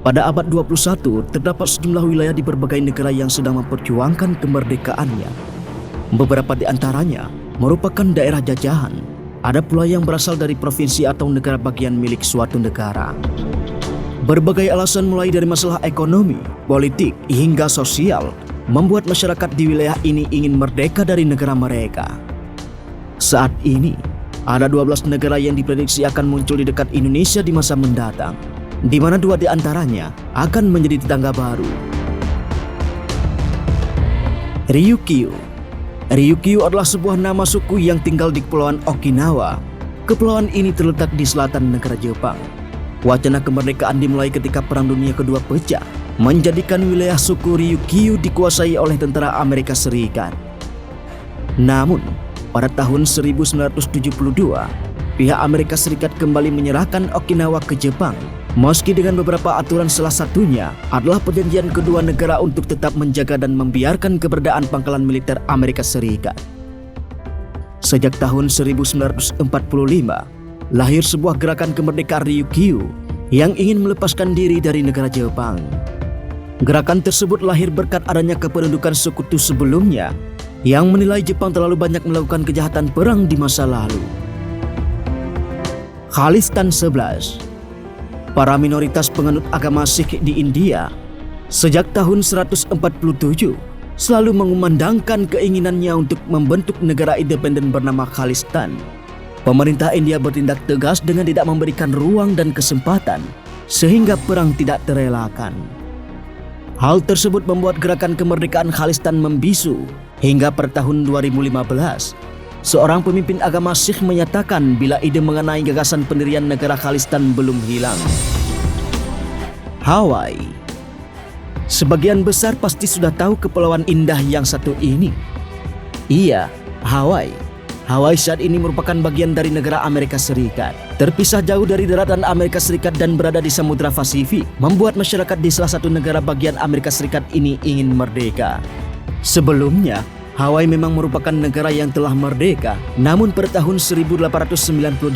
Pada abad 21, terdapat sejumlah wilayah di berbagai negara yang sedang memperjuangkan kemerdekaannya. Beberapa di antaranya merupakan daerah jajahan. Ada pula yang berasal dari provinsi atau negara bagian milik suatu negara. Berbagai alasan mulai dari masalah ekonomi, politik, hingga sosial membuat masyarakat di wilayah ini ingin merdeka dari negara mereka. Saat ini, ada 12 negara yang diprediksi akan muncul di dekat Indonesia di masa mendatang, di mana 2 di antaranya akan menjadi tetangga baru. Ryukyu. Ryukyu adalah sebuah nama suku yang tinggal di Kepulauan Okinawa. Kepulauan ini terletak di selatan negara Jepang. Wacana kemerdekaan dimulai ketika Perang Dunia Kedua pecah, menjadikan wilayah suku Ryukyu dikuasai oleh tentara Amerika Serikat. Namun, pada tahun 1972, pihak Amerika Serikat kembali menyerahkan Okinawa ke Jepang. Meski dengan beberapa aturan, salah satunya adalah perjanjian kedua negara untuk tetap menjaga dan membiarkan keberadaan pangkalan militer Amerika Serikat. Sejak tahun 1945, lahir sebuah gerakan kemerdekaan Ryukyu yang ingin melepaskan diri dari negara Jepang. Gerakan tersebut lahir berkat adanya kependudukan sekutu sebelumnya yang menilai Jepang terlalu banyak melakukan kejahatan perang di masa lalu. Khalistan 11. Para minoritas penganut agama Sikh di India sejak tahun 147 selalu mengumandangkan keinginannya untuk membentuk negara independen bernama Khalistan. Pemerintah India bertindak tegas dengan tidak memberikan ruang dan kesempatan sehingga perang tidak terelakkan. Hal tersebut membuat gerakan kemerdekaan Khalistan membisu hingga pada tahun 2015 seorang pemimpin agama Sikh menyatakan bila ide mengenai gagasan pendirian negara Khalistan belum hilang. Hawaii. Sebagian besar pasti sudah tahu kepulauan indah yang satu ini. Iya, Hawaii. Hawaii saat ini merupakan bagian dari negara Amerika Serikat. Terpisah jauh dari daratan Amerika Serikat dan berada di Samudra Pasifik, membuat masyarakat di salah satu negara bagian Amerika Serikat ini ingin merdeka. Sebelumnya, Hawaii memang merupakan negara yang telah merdeka, namun pada tahun 1898,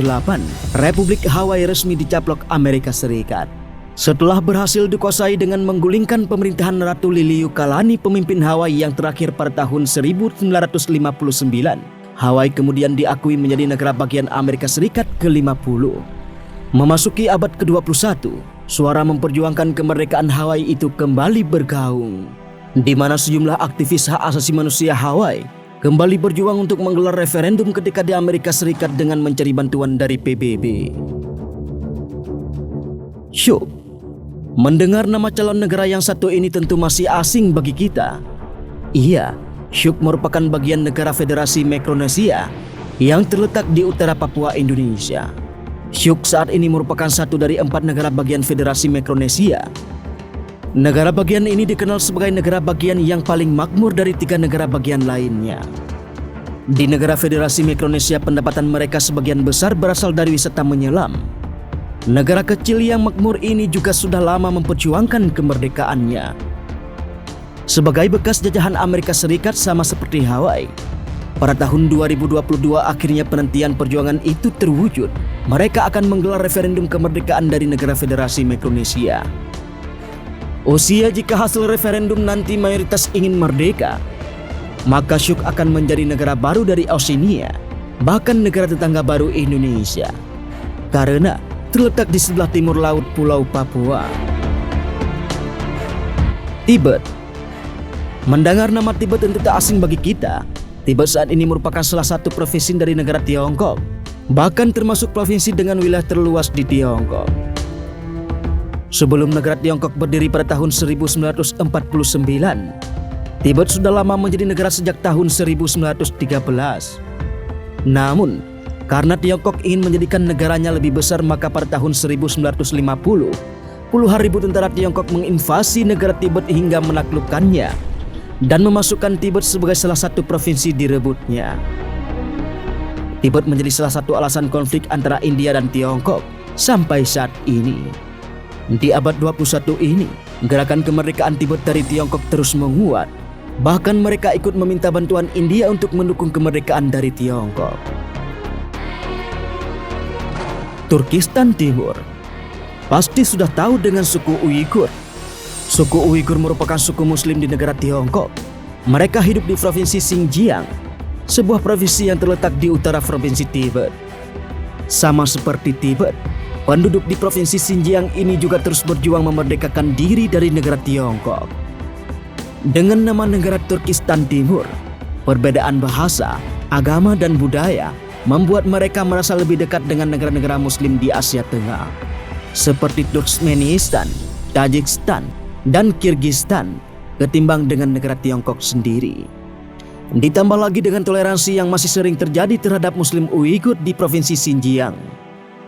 Republik Hawaii resmi dicaplok Amerika Serikat. Setelah berhasil dikuasai dengan menggulingkan pemerintahan Ratu Liliuokalani, pemimpin Hawaii yang terakhir pada tahun 1959, Hawaii kemudian diakui menjadi negara bagian Amerika Serikat ke-50. Memasuki abad ke-21, suara memperjuangkan kemerdekaan Hawaii itu kembali bergaung, di mana sejumlah aktivis hak asasi manusia Hawaii kembali berjuang untuk menggelar referendum ketika di Amerika Serikat dengan mencari bantuan dari PBB. Syuk. Mendengar nama calon negara yang satu ini tentu masih asing bagi kita. Iya, Syuk merupakan bagian negara Federasi Mikronesia yang terletak di utara Papua, Indonesia. Syuk saat ini merupakan satu dari 4 negara bagian Federasi Mikronesia. Negara bagian ini dikenal sebagai negara bagian yang paling makmur dari 3 negara bagian lainnya. Di negara Federasi Mikronesia, pendapatan mereka sebagian besar berasal dari wisata menyelam. Negara kecil yang makmur ini juga sudah lama memperjuangkan kemerdekaannya. Sebagai bekas jajahan Amerika Serikat sama seperti Hawaii, pada tahun 2022 akhirnya penantian perjuangan itu terwujud. Mereka akan menggelar referendum kemerdekaan dari negara Federasi Mikronesia. Usia jika hasil referendum nanti mayoritas ingin merdeka, maka Syuk akan menjadi negara baru dari Oseania, bahkan negara tetangga baru Indonesia, karena terletak di sebelah timur laut Pulau Papua. Tibet. Mendengar nama Tibet tentu tak asing bagi kita. Tibet saat ini merupakan salah satu provinsi dari negara Tiongkok, bahkan termasuk provinsi dengan wilayah terluas di Tiongkok. Sebelum negara Tiongkok berdiri pada tahun 1949, Tibet sudah lama menjadi negara sejak tahun 1913. Namun, karena Tiongkok ingin menjadikan negaranya lebih besar, maka pada tahun 1950, puluhan ribu tentara Tiongkok menginvasi negara Tibet hingga menaklukkannya dan memasukkan Tibet sebagai salah satu provinsi direbutnya. Tibet menjadi salah satu alasan konflik antara India dan Tiongkok sampai saat ini. Di abad 21 ini, gerakan kemerdekaan Tibet dari Tiongkok terus menguat. Bahkan mereka ikut meminta bantuan India untuk mendukung kemerdekaan dari Tiongkok. Turkistan Timur. pasti sudah tahu dengan suku Uighur. Suku Uighur merupakan suku muslim di negara Tiongkok. Mereka hidup di provinsi Xinjiang, sebuah provinsi yang terletak di utara provinsi Tibet. Sama seperti Tibet, penduduk di provinsi Xinjiang ini juga terus berjuang memerdekakan diri dari negara Tiongkok. Dengan nama negara Turkistan Timur, perbedaan bahasa, agama dan budaya membuat mereka merasa lebih dekat dengan negara-negara muslim di Asia Tengah, seperti Turkmenistan, Tajikistan, dan Kirgistan, ketimbang dengan negara Tiongkok sendiri. Ditambah lagi dengan toleransi yang masih sering terjadi terhadap Muslim Uighur di provinsi Xinjiang,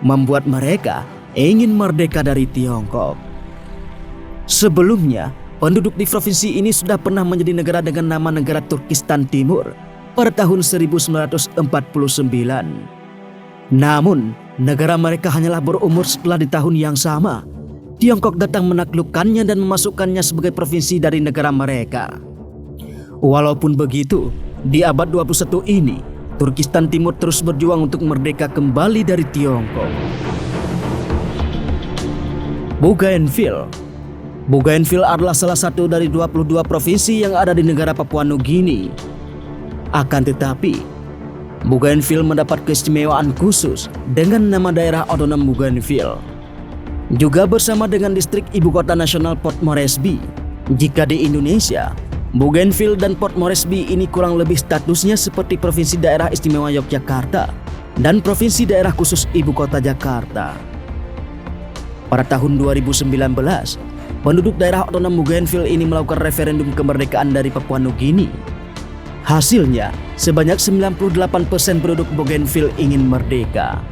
membuat mereka ingin merdeka dari Tiongkok. Sebelumnya, penduduk di provinsi ini sudah pernah menjadi negara dengan nama negara Turkistan Timur pada tahun 1949. Namun, negara mereka hanyalah berumur setelah di tahun yang sama, Tiongkok datang menaklukkannya dan memasukkannya sebagai provinsi dari negara mereka. Walaupun begitu, di abad 21 ini, Turkistan Timur terus berjuang untuk merdeka kembali dari Tiongkok. Bougainville adalah salah satu dari 22 provinsi yang ada di negara Papua Nugini. Akan tetapi, Bougainville mendapat keistimewaan khusus dengan nama daerah otonom Bougainville, juga bersama dengan distrik ibu kota nasional Port Moresby. Jika di Indonesia, Bougainville dan Port Moresby ini kurang lebih statusnya seperti Provinsi Daerah Istimewa Yogyakarta dan Provinsi Daerah Khusus Ibu Kota Jakarta. Pada tahun 2019, penduduk daerah otonom Bougainville ini melakukan referendum kemerdekaan dari Papua Nugini. Hasilnya, sebanyak 98% penduduk Bougainville ingin merdeka.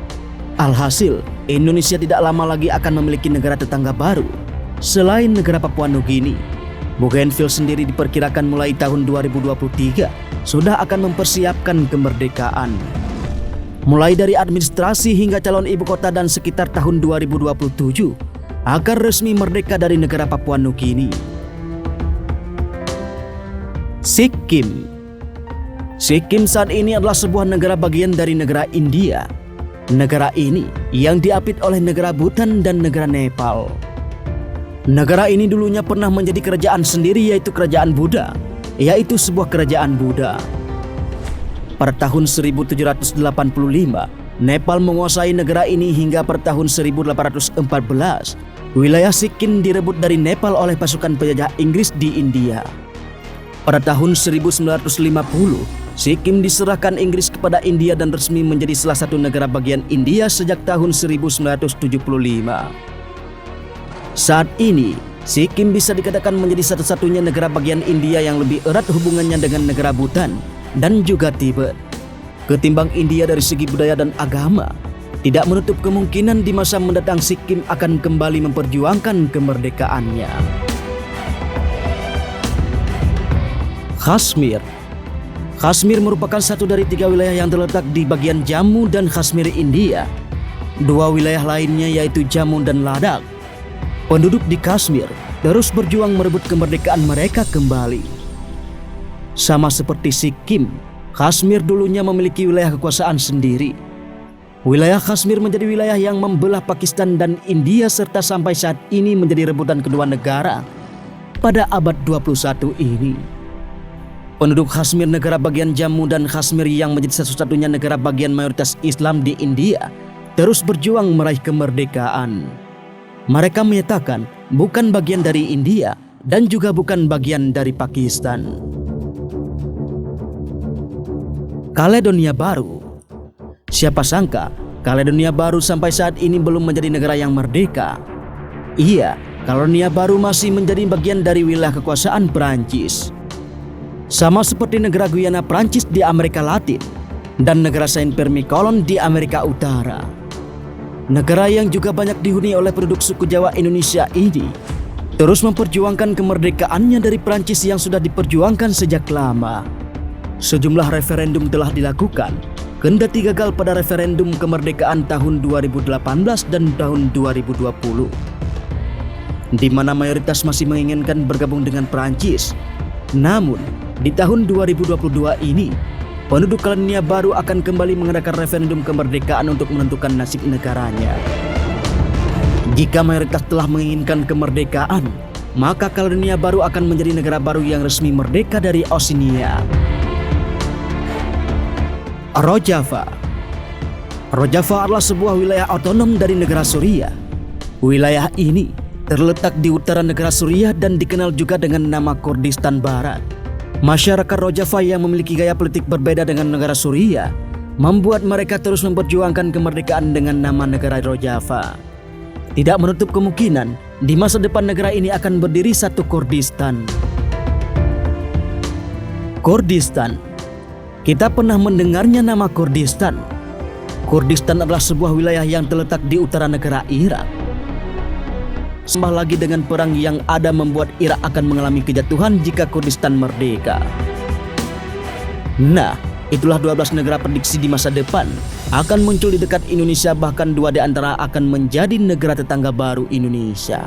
Alhasil, Indonesia tidak lama lagi akan memiliki negara tetangga baru selain negara Papua Nugini. Bougainville sendiri diperkirakan mulai tahun 2023 sudah akan mempersiapkan kemerdekaan. Mulai dari administrasi hingga calon ibu kota dan sekitar tahun 2027 akan resmi merdeka dari negara Papua Nugini. Sikkim saat ini adalah sebuah negara bagian dari negara India. Negara ini yang diapit oleh negara Bhutan dan negara Nepal. Negara ini dulunya pernah menjadi kerajaan sendiri, yaitu Kerajaan Buddha, yaitu sebuah kerajaan Buddha. Pada tahun 1785, Nepal menguasai negara ini hingga pada tahun 1814, wilayah Sikkim direbut dari Nepal oleh pasukan penjajah Inggris di India. Pada tahun 1950, Sikkim diserahkan Inggris kepada India dan resmi menjadi salah satu negara bagian India sejak tahun 1975. Saat ini, Sikkim bisa dikatakan menjadi satu-satunya negara bagian India yang lebih erat hubungannya dengan negara Bhutan dan juga Tibet. Ketimbang India dari segi budaya dan agama, tidak menutup kemungkinan di masa mendatang Sikkim akan kembali memperjuangkan kemerdekaannya. Kashmir merupakan satu dari 3 wilayah yang terletak di bagian Jammu dan Kashmir, India. 2 wilayah lainnya yaitu Jammu dan Ladakh. Penduduk di Kashmir terus berjuang merebut kemerdekaan mereka kembali. Sama seperti Sikkim, Kashmir dulunya memiliki wilayah kekuasaan sendiri. Wilayah Kashmir menjadi wilayah yang membelah Pakistan dan India serta sampai saat ini menjadi rebutan kedua negara pada abad 21 ini. Penduduk Kashmir negara bagian Jammu dan Kashmir yang menjadi satu-satunya negara bagian mayoritas Islam di India terus berjuang meraih kemerdekaan. Mereka menyatakan bukan bagian dari India dan juga bukan bagian dari Pakistan. Kaledonia Baru. Siapa sangka Kaledonia Baru sampai saat ini belum menjadi negara yang merdeka. Iya, Kaledonia Baru masih menjadi bagian dari wilayah kekuasaan Perancis. Sama seperti negara Guyana Prancis di Amerika Latin dan negara Saint-Pierre-Miquelon di Amerika Utara. Negara yang juga banyak dihuni oleh penduduk suku Jawa Indonesia ini terus memperjuangkan kemerdekaannya dari Prancis yang sudah diperjuangkan sejak lama. Sejumlah referendum telah dilakukan, kendati gagal pada referendum kemerdekaan tahun 2018 dan tahun 2020, di mana mayoritas masih menginginkan bergabung dengan Prancis. Namun, di tahun 2022 ini, penduduk Kaledonia Baru akan kembali mengadakan referendum kemerdekaan untuk menentukan nasib negaranya. Jika mayoritas telah menginginkan kemerdekaan, maka Kaledonia Baru akan menjadi negara baru yang resmi merdeka dari Oseania. Rojava. Rojava adalah sebuah wilayah otonom dari negara Suriah. Wilayah ini terletak di utara negara Suriah dan dikenal juga dengan nama Kurdistan Barat. Masyarakat Rojava yang memiliki gaya politik berbeda dengan negara Suriah membuat mereka terus memperjuangkan kemerdekaan dengan nama negara Rojava. Tidak menutup kemungkinan di masa depan negara ini akan berdiri satu Kurdistan. Kurdistan. Kita pernah mendengarnya nama Kurdistan. Kurdistan adalah sebuah wilayah yang terletak di utara negara Irak. Sembah lagi dengan perang yang ada membuat Irak akan mengalami kejatuhan jika Kurdistan merdeka. Nah, itulah 12 negara prediksi di masa depan akan muncul di dekat Indonesia, bahkan 2 di antara akan menjadi negara tetangga baru Indonesia.